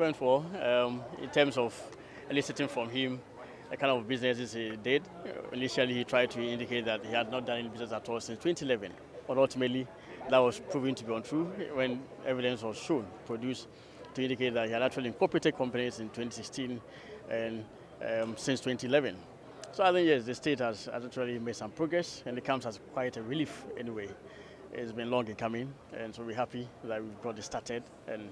went for in terms of eliciting from him the kind of businesses he did. Initially, he tried to indicate that he had not done any business at all since 2011, but ultimately that was proven to be untrue when evidence was produced to indicate that he had actually incorporated companies in 2016 and since 2011. So I think, yes, the state has actually made some progress, and it comes as quite a relief anyway. It's been long in coming, and so we're happy that we've got it started and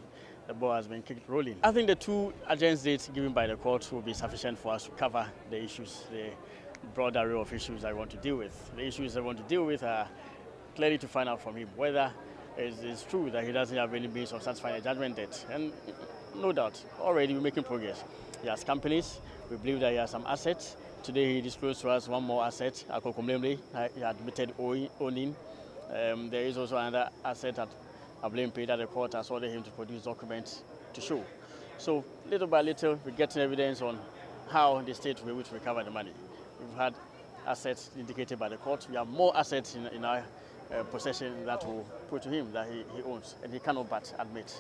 the ball has been kicked rolling. I think the 2 urgent dates given by the court will be sufficient for us to cover the issues, the broad array of issues I want to deal with. The issues I want to deal with are clearly to find out from him whether it's true that he doesn't have any means of satisfying a judgment debt. And no doubt, already we're making progress. He has companies. We believe that he has some assets. Today he disclosed to us one more asset, Akokomlemle, he admitted owning. There is also another asset at Ablempe that the court has ordered him to produce documents to show. So little by little, we're getting evidence on how the state will be able to recover the money. We've had assets indicated by the court. We have more assets in our possession that will put to him that he owns, and he cannot but admit.